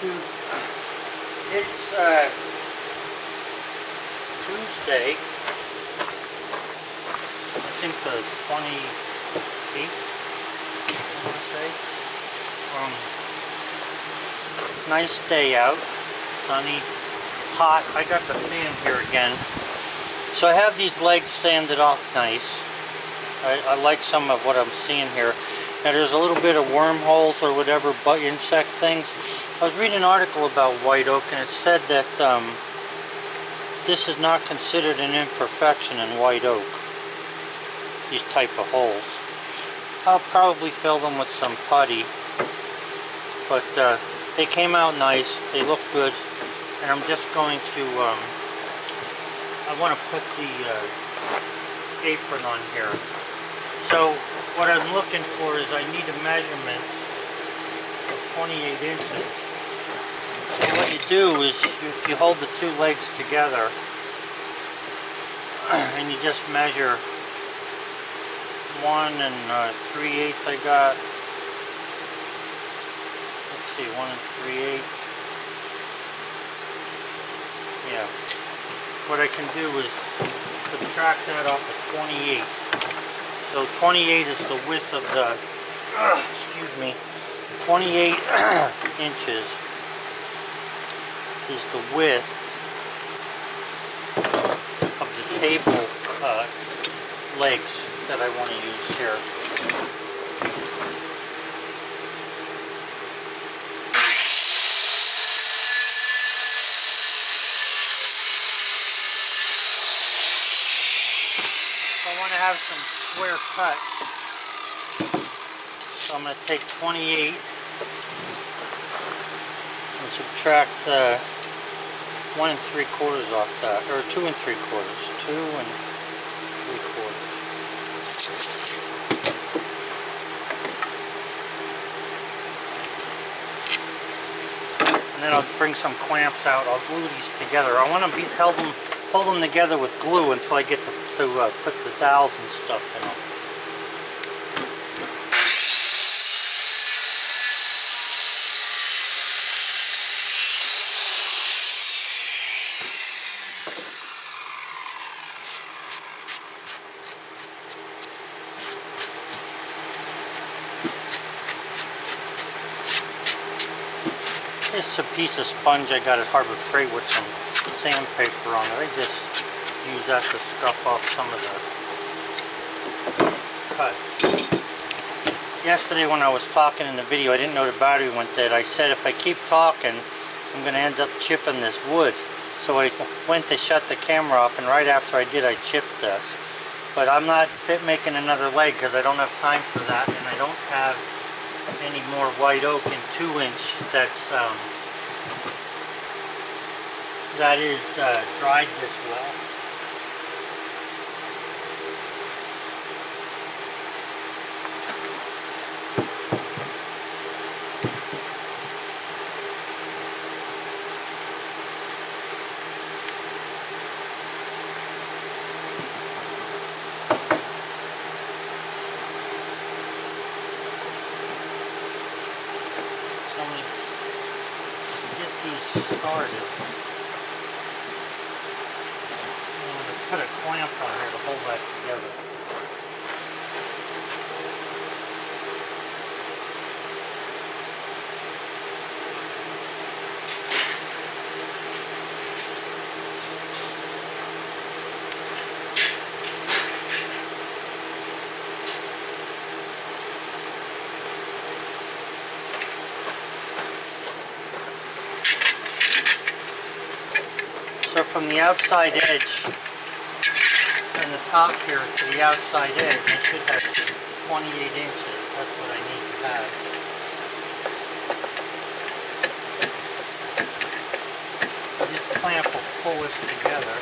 YouTube. It's Tuesday, I think the 28th, I want to say. Nice day out, sunny, hot. I got the fan here again. So I have these legs sanded off nice. I like some of what I'm seeing here. Now there's a little bit of wormholes or whatever, but insect things. I was reading an article about white oak and it said that this is not considered an imperfection in white oak. These type of holes. I'll probably fill them with some putty. But they came out nice. They look good. And I'm just going to, I want to put the apron on here. So what I'm looking for is I need a measurement of 28 inches. So what you do is you hold the two legs together and you just measure 1 3/8 I got. Let's see, 1 3/8. Yeah. What I can do is subtract that off of 28. So 28 is the width of the, excuse me, 28 inches is the width of the table legs that I want to use here. I want to have some square cut. So I'm going to take 28 and subtract 1 3/4 off that, or 2 3/4, 2 3/4. And then I'll bring some clamps out. I'll glue these together. I want to hold them together with glue until I get to put the dowels and stuff in them. This is a piece of sponge I got at Harbor Freight with some sandpaper on it. I just use that to scuff off some of the cuts. Yesterday when I was talking in the video, I didn't know the battery went dead. I said if I keep talking, I'm going to end up chipping this wood. So I went to shut the camera off, and right after I did, I chipped this. But I'm not making another leg because I don't have time for that, and I don't have any more white oak in 2-inch that is dried this well. So I'm going to get these started. Put a clamp on here to hold that together. So from the outside edge and the top here to the outside edge, I should have 28 inches. That's what I need to have. This clamp will pull this together.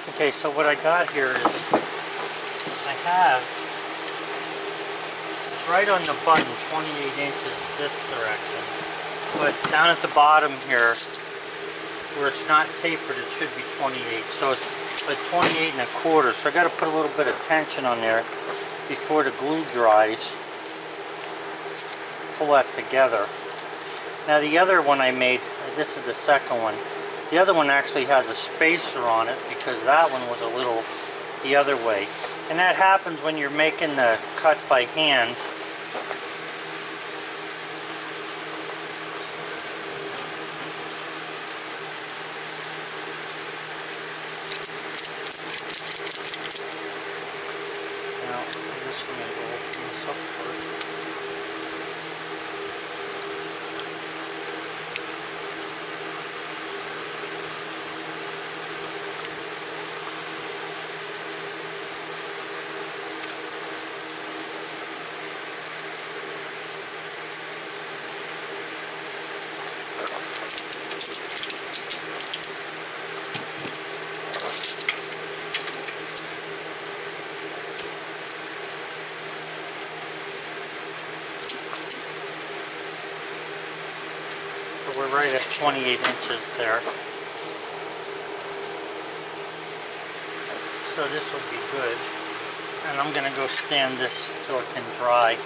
Okay, so what I got here is I have, it's right on the button, 28 inches this direction. But down at the bottom here, where it's not tapered, it should be 28. So it's like 28 1/4. So I got to put a little bit of tension on there before the glue dries. Pull that together. Now the other one I made, this is the second one. The other one actually has a spacer on it because that one was a little the other way. And that happens when you're making the cut by hand. Now, I'm just going to open this up first. So we're right at 28 inches there. So this will be good. And I'm going to go stand this so it can dry.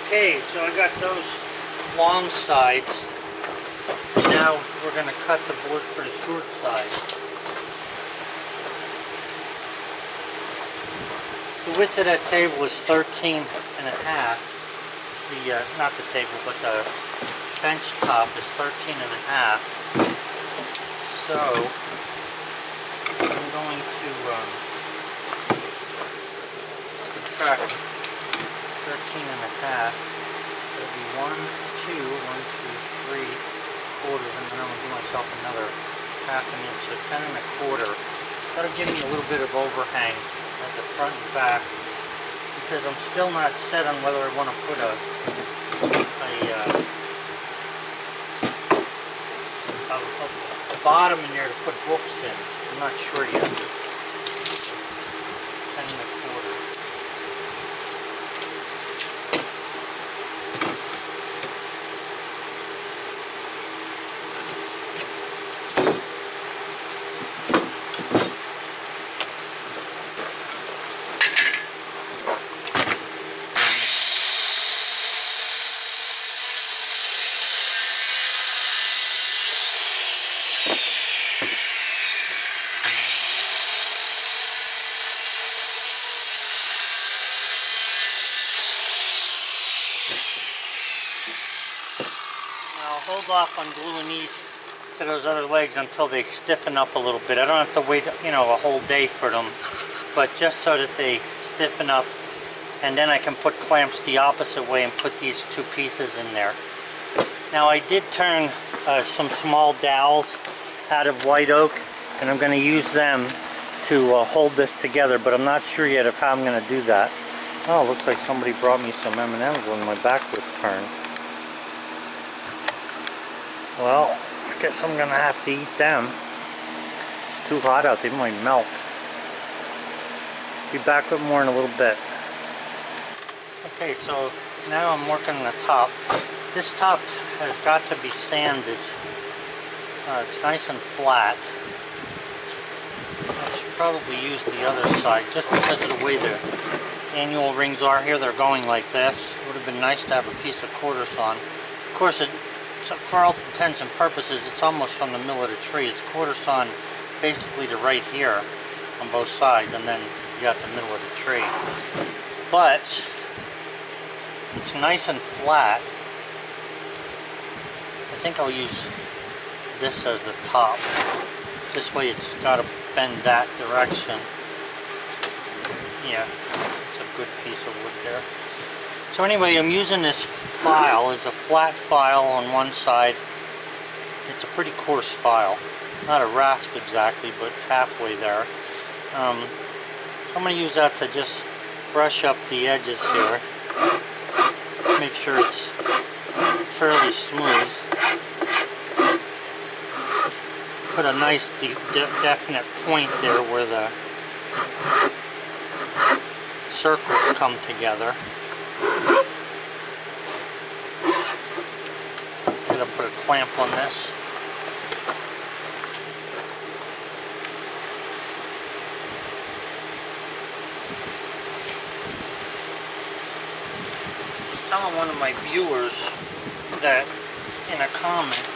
Okay, so I got those long sides. Now we're going to cut the board for the short side. The width of that table is 13 and a half. The, not the table, but the bench top is 13 and a half. So I'm going to subtract 13 and a half. It'll be 1, 2, 1, 2, 3 quarters, and then I'm going to do myself another ½ an inch, so 10 1/4. That'll give me a little bit of overhang at the front and back, because I'm still not set on whether I want to put a bottom in there to put books in. I'm not sure yet. 10 1/4. Hold off on gluing these to those other legs until they stiffen up a little bit. I don't have to wait, you know, a whole day for them, but just so that they stiffen up, and then I can put clamps the opposite way and put these two pieces in there. Now I did turn some small dowels out of white oak, and I'm going to use them to hold this together, but I'm not sure yet of how I'm going to do that. Oh, it looks like somebody brought me some M&Ms when my back was turned. Well, I guess I'm gonna have to eat them. It's too hot out, they might melt. Be back with more in a little bit. Okay, so now I'm working the top. This top has got to be sanded. It's nice and flat. I should probably use the other side just because of the way the annual rings are here. They're going like this. It would have been nice to have a piece of quarter sawn. Of course, it for all intents and purposes, it's almost from the middle of the tree. It's quarter sawn basically to right here on both sides, and then you got the middle of the tree. But it's nice and flat. I think I'll use this as the top. This way it's got to bend that direction. Yeah, it's a good piece of wood there. So anyway, I'm using this file. It's a flat file on one side. It's a pretty coarse file. Not a rasp exactly, but halfway there. So I'm going to use that to just brush up the edges here. Make sure it's fairly smooth. Put a nice definite point there where the circles come together. I'm going to put a clamp on this. I was telling one of my viewers that in a comment,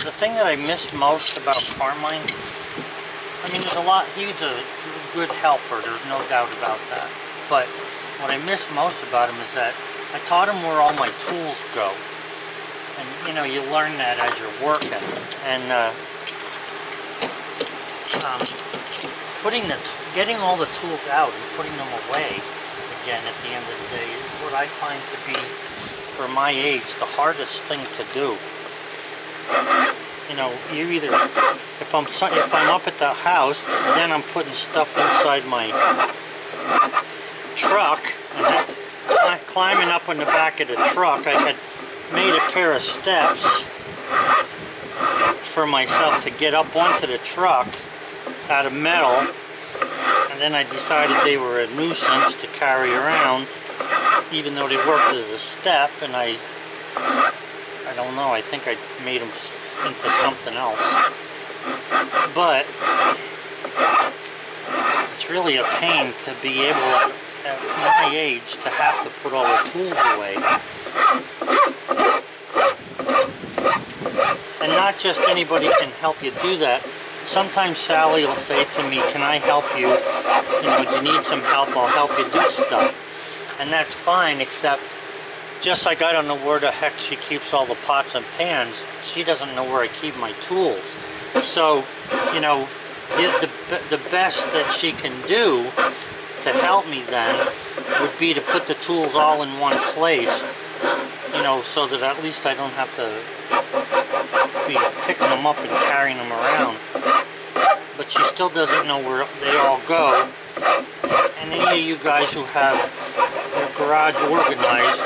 the thing that I miss most about Carmine, I mean, there's a lot, he's a good helper, there's no doubt about that. But what I miss most about him is that I taught him where all my tools go. And, you know, you learn that as you're working. And getting all the tools out and putting them away again at the end of the day is what I find to be, for my age, the hardest thing to do. You know, you either, if I'm up at the house, then I'm putting stuff inside my truck, and then climbing up on the back of the truck. I had made a pair of steps for myself to get up onto the truck out of metal, and then I decided they were a nuisance to carry around, even though they worked as a step, and I don't know, I think I made them into something else. But it's really a pain to be able, at my age, to have to put all the tools away. And not just anybody can help you do that. Sometimes Sally will say to me, can I help you? You know, do you need some help? I'll help you do stuff. And that's fine, except just like I don't know where the heck she keeps all the pots and pans, she doesn't know where I keep my tools. So, you know, the best that she can do to help me then would be to put the tools all in one place, you know, so that at least I don't have to be picking them up and carrying them around. But she still doesn't know where they all go. And any of you guys who have your garage organized,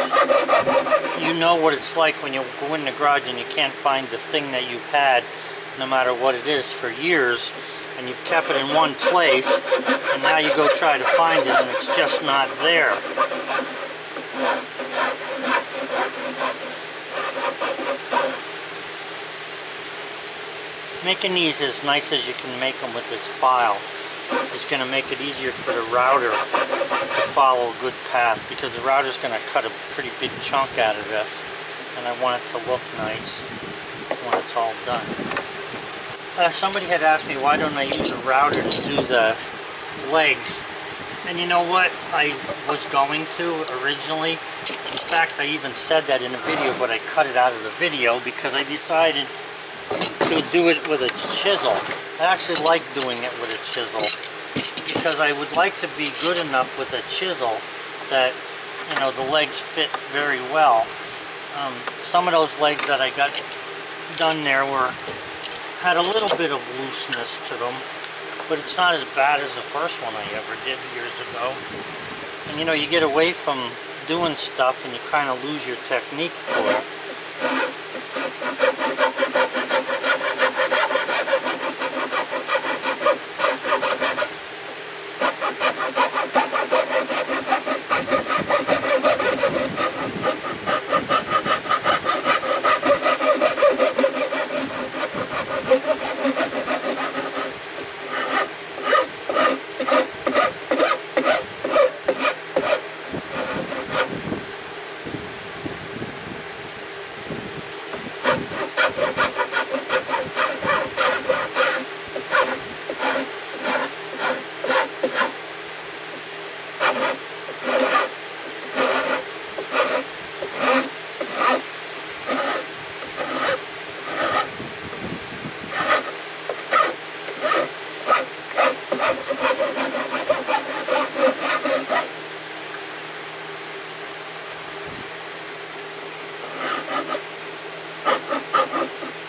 you know what it's like when you go in the garage and you can't find the thing that you've had, no matter what it is, for years, and you've kept it in one place, and now you go try to find it and it's just not there. Making these as nice as you can make them with this file is going to make it easier for the router to follow a good path, because the router is going to cut a pretty big chunk out of this, and I want it to look nice when it's all done. Somebody had asked me why don't I use a router to do the legs, and you know what, I was going to originally. In fact, I even said that in a video, but I cut it out of the video because I decided to do it with a chisel. I actually like doing it with a chisel because I would like to be good enough with a chisel that, you know, the legs fit very well. Some of those legs that I got done there had a little bit of looseness to them, but it's not as bad as the first one I ever did years ago. And you know, you get away from doing stuff and you kind of lose your technique for it.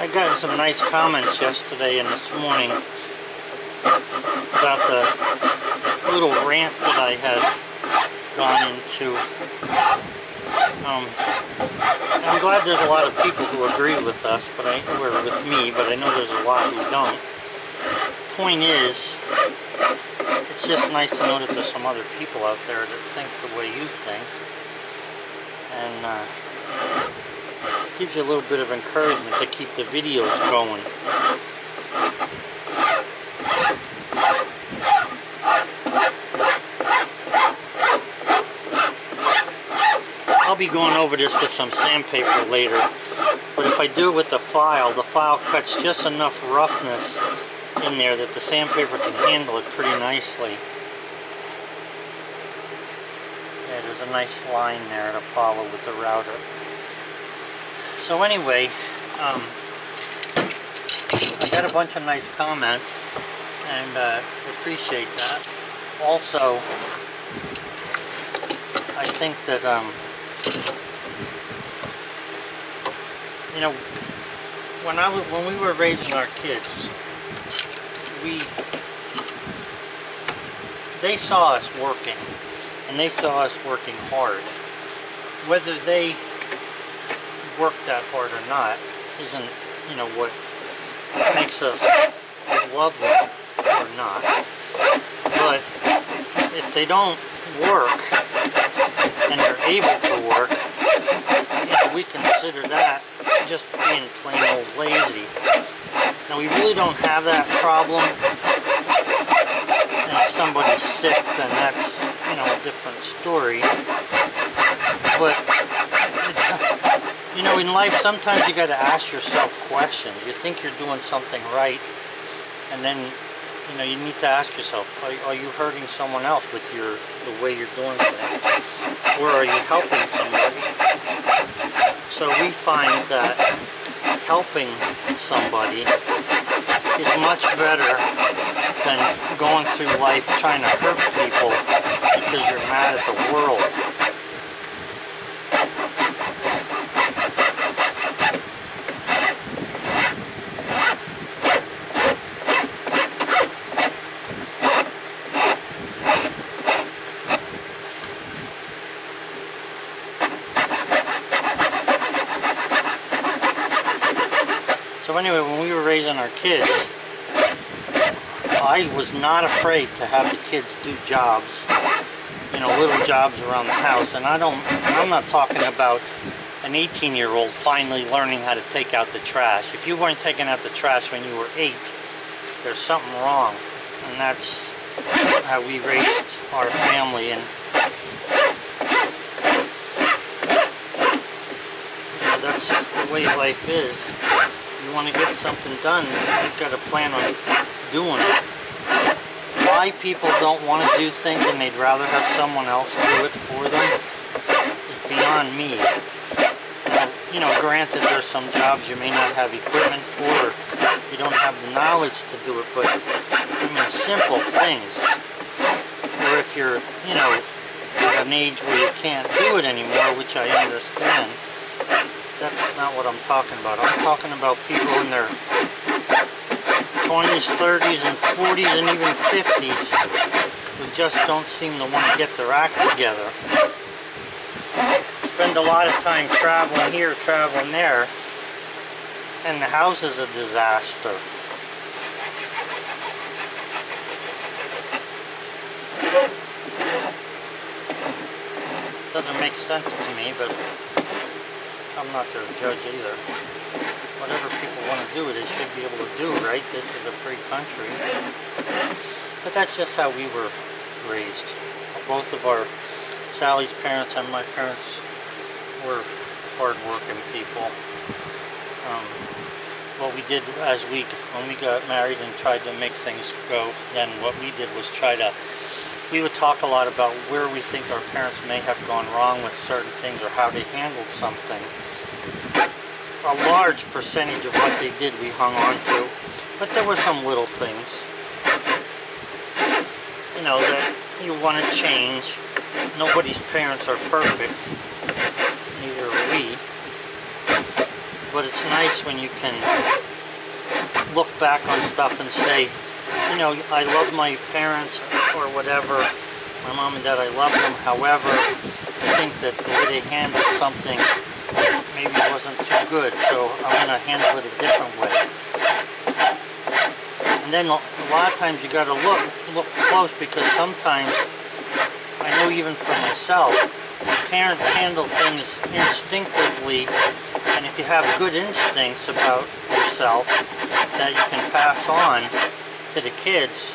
I got some nice comments yesterday and this morning about the little rant that I had gone into. I'm glad there's a lot of people who agree with us, or with me, but I know there's a lot who don't. Point is, it's just nice to know that there's some other people out there that think the way you think, and gives you a little bit of encouragement to keep the videos going. I'll be going over this with some sandpaper later, but if I do it with the file cuts just enough roughness in there that the sandpaper can handle it pretty nicely. Yeah, there's a nice line there to follow with the router. So anyway, I got a bunch of nice comments, and appreciate that. Also, I think that you know, when we were raising our kids, they saw us working, and they saw us working hard. Whether they work that hard or not isn't, you know, what makes us love them or not. But if they don't work and they're able to work, you know, we consider that just being plain old lazy. Now, we really don't have that problem, and if somebody's sick, then that's, you know, a different story. But you know, in life, sometimes you got to ask yourself questions. You think you're doing something right, and then, you know, you need to ask yourself, are you hurting someone else with the way you're doing things? Or are you helping somebody? So we find that helping somebody is much better than going through life trying to hurt people because you're mad at the world. So anyway, when we were raising our kids, I was not afraid to have the kids do jobs, you know, little jobs around the house. And I'm not talking about an 18-year-old finally learning how to take out the trash. If you weren't taking out the trash when you were 8, there's something wrong. And that's how we raised our family. And you know, that's the way life is. You want to get something done, you've got to plan on doing it. Why people don't want to do things and they'd rather have someone else do it for them is beyond me. You know, granted, there's some jobs you may not have equipment for, or you don't have the knowledge to do it, but I mean, simple things. Or if you're, you know, at an age where you can't do it anymore, which I understand, that's not what I'm talking about. I'm talking about people in their 20s, 30s, and 40s, and even 50s who just don't seem to want to get their act together. Spend a lot of time traveling here, traveling there, and the house is a disaster. Doesn't make sense to me, but I'm not their judge either. Whatever people want to do, they should be able to do, right? This is a free country. But that's just how we were raised. Both of Sally's parents and my parents were hard-working people. What we did when we got married and tried to make things go, then what we did was we would talk a lot about where we think our parents may have gone wrong with certain things or how they handled something. A large percentage of what they did we hung on to, but there were some little things, you know, that you want to change. Nobody's parents are perfect, neither are we. but it's nice when you can look back on stuff and say, you know, I love my parents or whatever, my mom and dad, I love them. However, I think that the way they handled something maybe wasn't too good, so I'm going to handle it a different way. And then a lot of times you got to look close, because sometimes, I know even for myself, parents handle things instinctively, and if you have good instincts about yourself that you can pass on to the kids,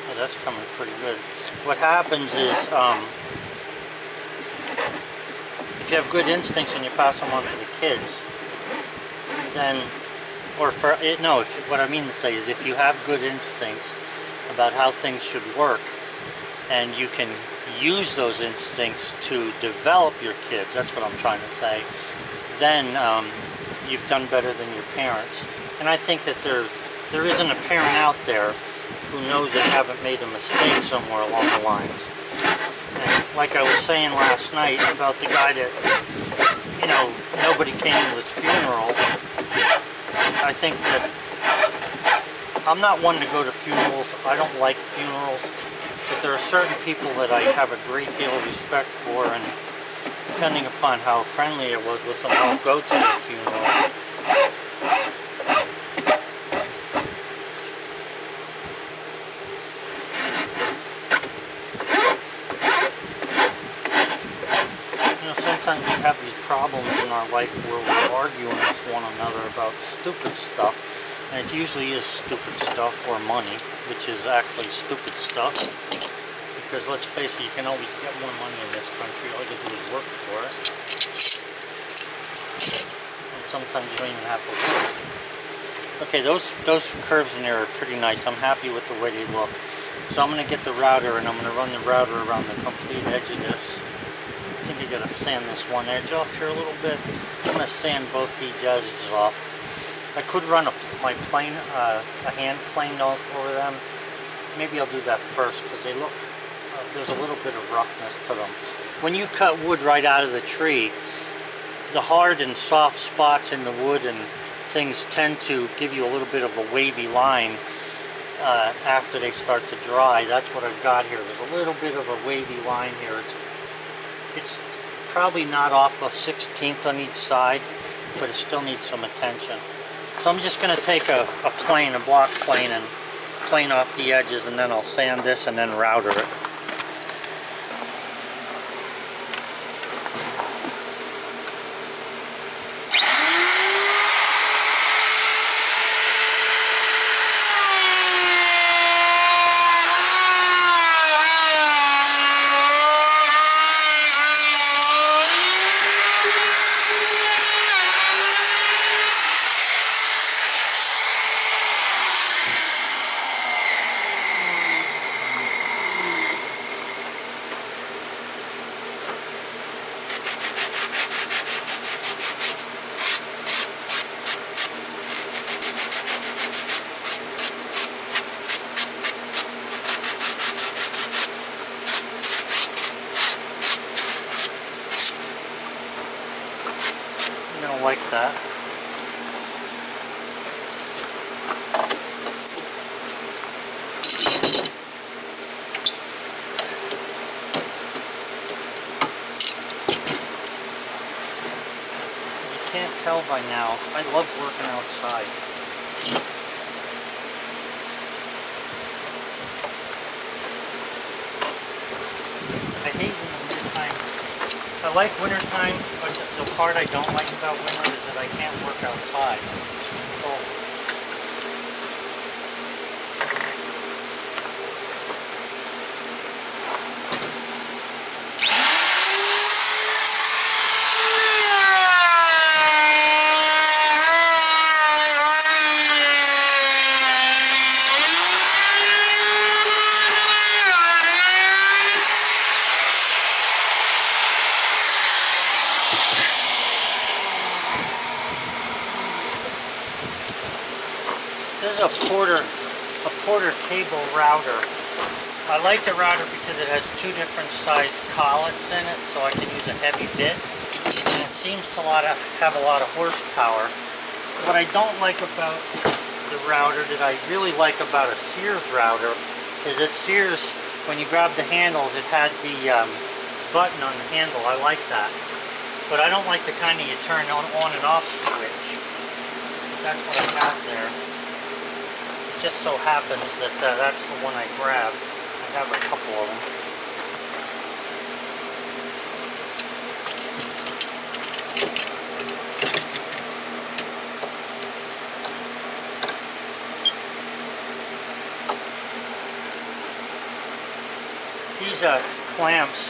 oh, that's coming pretty good. What happens is, if you have good instincts and you pass them on to the kids, then, or for it, no, what I mean to say is, if you have good instincts about how things should work, and you can use those instincts to develop your kids, that's what I'm trying to say, then you've done better than your parents. And I think that there isn't a parent out there who knows they haven't made a mistake somewhere along the lines. And like I was saying last night about the guy that, you know, nobody came to his funeral, I think that I'm not one to go to funerals. I don't like funerals, but there are certain people that I have a great deal of respect for, and depending upon how friendly it was with them, I'll go to the funeral. Sometimes we have these problems in our life where we're arguing with one another about stupid stuff, and it usually is stupid stuff, or money, which is actually stupid stuff, because let's face it, you can always get more money in this country. All you do is work for it, and sometimes you don't even have to work. Okay, those curves in there are pretty nice. I'm happy with the way they look. So I'm going to get the router, and I'm going to run the router around the complete edge of this. I think I gotta sand this one edge off here a little bit. I'm gonna sand both these edges off. I could run my plane, a hand plane over them. Maybe I'll do that first, because they look, there's a little bit of roughness to them. When you cut wood right out of the tree, the hard and soft spots in the wood and things tend to give you a little bit of a wavy line after they start to dry. That's what I've got here. There's a little bit of a wavy line here. It's probably not off a 1/16 on each side, but it still needs some attention. So I'm just going to take a block plane, and plane off the edges, and then I'll sand this and then router it. Like that. You can't tell by now, I love working outside. I hate wintertime. I like wintertime, but the part I don't like about winter is that I can't work outside. It's too cold. This is a Porter cable router. I like the router because it has two different size collets in it, so I can use a heavy bit. And it's seems to have a lot of horsepower. What I don't like about the router that I really like about a Sears router is that Sears, when you grab the handles, it had the button on the handle. I like that. But I don't like the kind that you turn on and off switch. That's what I got there. It just so happens that that's the one I grabbed. I have a couple of them. These clamps,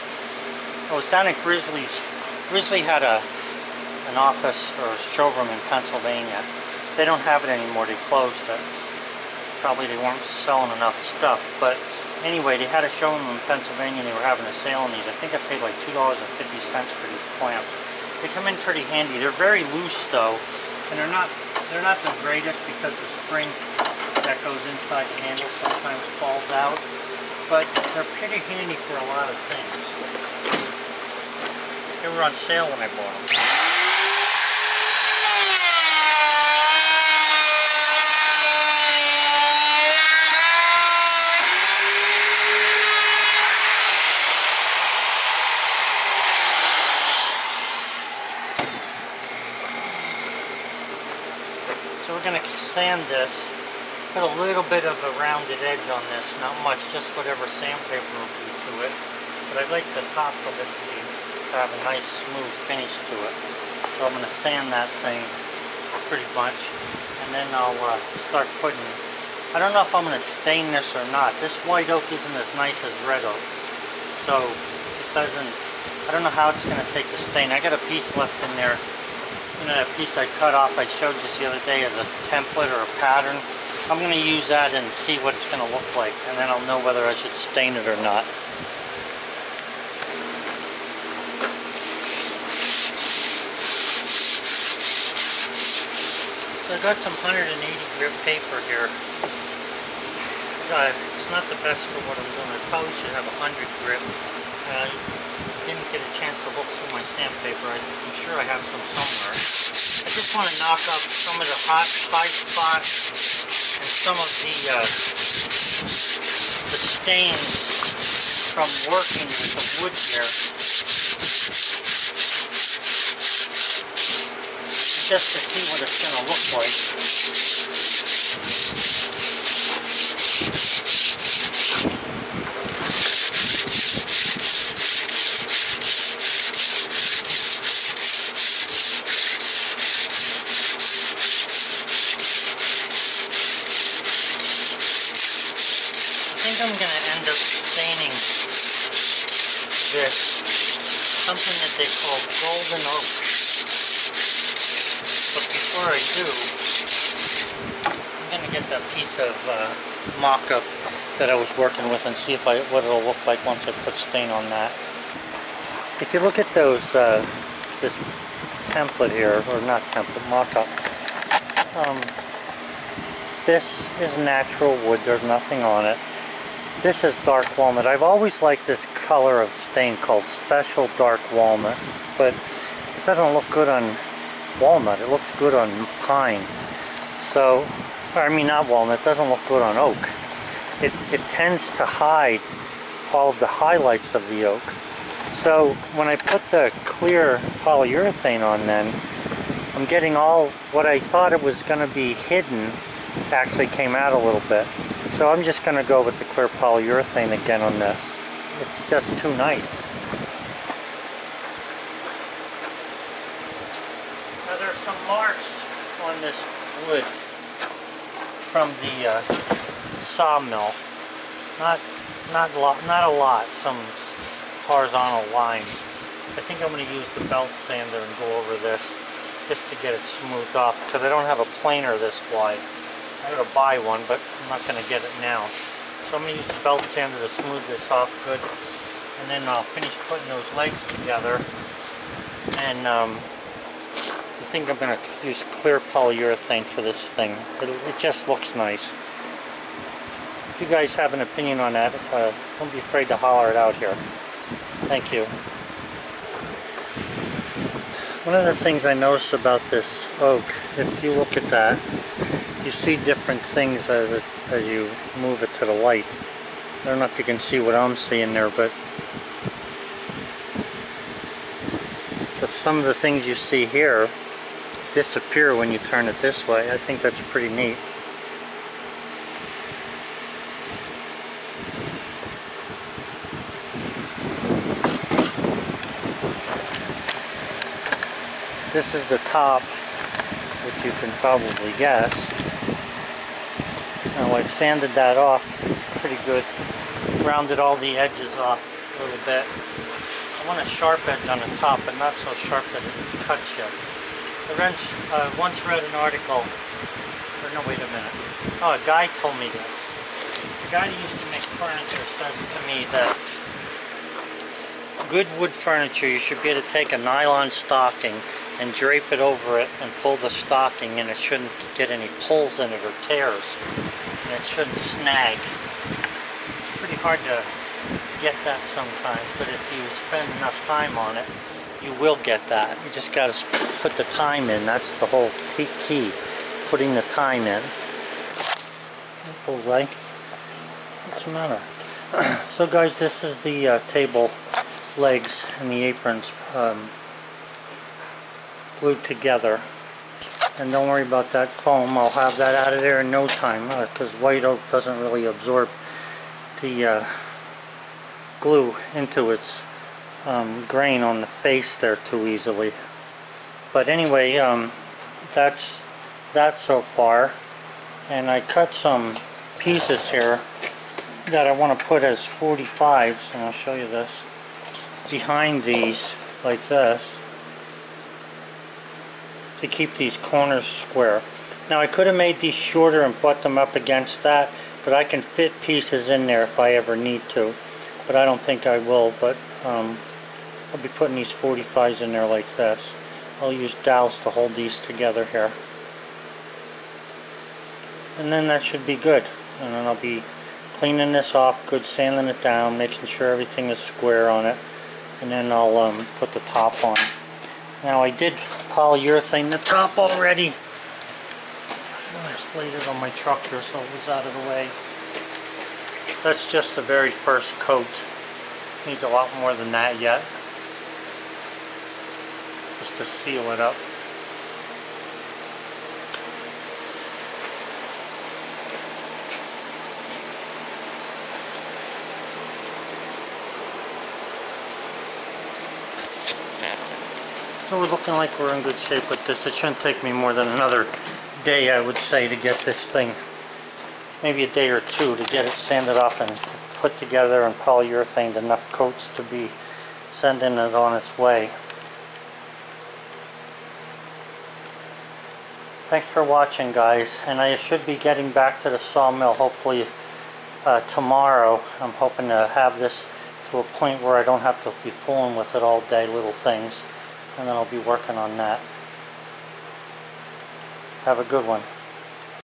I was down at Grizzly's. Grizzly had an office or a showroom in Pennsylvania. They don't have it anymore, they closed it. Probably they weren't selling enough stuff, but anyway, they had a showroom in Pennsylvania and they were having a sale on these. I think I paid like $2.50 for these clamps. They come in pretty handy. They're very loose though, and they're not the greatest because the spring that goes inside the handle sometimes falls out. But they're pretty handy for a lot of things. They were on sale when I bought them. So we're going to sand this. Put a little bit of a rounded edge on this, not much, just whatever sandpaper will do to it. But I'd like the top of it to have a nice smooth finish to it. So I'm going to sand that thing pretty much. And then I'll start putting, I don't know if I'm going to stain this or not. This white oak isn't as nice as red oak. So it doesn't, I don't know how it's going to take the stain. I got a piece left in there. You know, that piece I cut off I showed you the other day as a template or a pattern. I'm going to use that and see what it's going to look like, and then I'll know whether I should stain it or not. So I got some 180 grit paper here. It's not the best for what I'm doing. I probably should have 100 grit. I didn't get a chance to look through my sandpaper. I'm sure I have some somewhere. I just want to knock up some of the high spots and some of the stains from working with the wood here. Just to see what it's going to look like. I'm going to end up staining this, something that they call golden oak. But before I do, I'm going to get that piece of mock-up that I was working with and see if what it'll look like once I put stain on that. If you look at those, this template here, or not template, mock-up, this is natural wood, there's nothing on it. This is dark walnut. I've always liked this color of stain called Special Dark Walnut, but it doesn't look good on walnut. It looks good on pine. So, I mean not walnut, it doesn't look good on oak. It tends to hide all of the highlights of the oak. So when I put the clear polyurethane on then, I'm getting all what I thought it was going to be hidden actually came out a little bit. So I'm just going to go with the clear polyurethane again on this. It's just too nice. Now there's some marks on this wood from the sawmill. Not a lot. Some horizontal lines. I think I'm going to use the belt sander and go over this just to get it smoothed off because I don't have a planer this wide. I gotta buy one, but I'm not gonna get it now. So I'm gonna use the belt sander to smooth this off good, and then I'll finish putting those legs together. And I think I'm gonna use clear polyurethane for this thing. It just looks nice. If you guys have an opinion on that, don't be afraid to holler it out here. Thank you. One of the things I notice about this oak, if you look at that, you see different things as you move it to the light. I don't know if you can see what I'm seeing there, but some of the things you see here disappear when you turn it this way. I think that's pretty neat. This is the top, which you can probably guess. Now I've sanded that off pretty good, rounded all the edges off a little bit. I want a sharp edge on the top, but not so sharp that it cuts you. I once read an article, or no, wait a minute. Oh, a guy told me this. The guy who used to make furniture says to me that good wood furniture, you should be able to take a nylon stocking and drape it over it and pull the stocking, and it shouldn't get any pulls in it or tears, and it shouldn't snag. It's pretty hard to get that sometimes, but if you spend enough time on it, you will get that. You just got to put the time in. That's the whole key, putting the time in. Bullseye. What's the matter? So guys, this is the table legs and the aprons glued together, and don't worry about that foam. I'll have that out of there in no time, because white oak doesn't really absorb the glue into its grain on the face there too easily. But anyway, that's that so far, and I cut some pieces here that I want to put as 45s, and I'll show you this, behind these like this, to keep these corners square. Now I could have made these shorter and put them up against that, but I can fit pieces in there if I ever need to, but I don't think I will. But I'll be putting these 45s in there like this. I'll use dowels to hold these together here, and then that should be good. And then I'll be cleaning this off good, sanding it down, making sure everything is square on it, and then I'll put the top on. Now I did polyurethane the top already. I just laid it on my truck here so it was out of the way. That's just the very first coat. Needs a lot more than that yet, just to seal it up. So we're looking like we're in good shape with this. It shouldn't take me more than another day, I would say, to get this thing, maybe a day or two, to get it sanded off and put together and polyurethaned enough coats to be sending it on its way. Thanks for watching, guys, and I should be getting back to the sawmill hopefully tomorrow. I'm hoping to have this to a point where I don't have to be fooling with it all day, little things. And then I'll be working on that. Have a good one.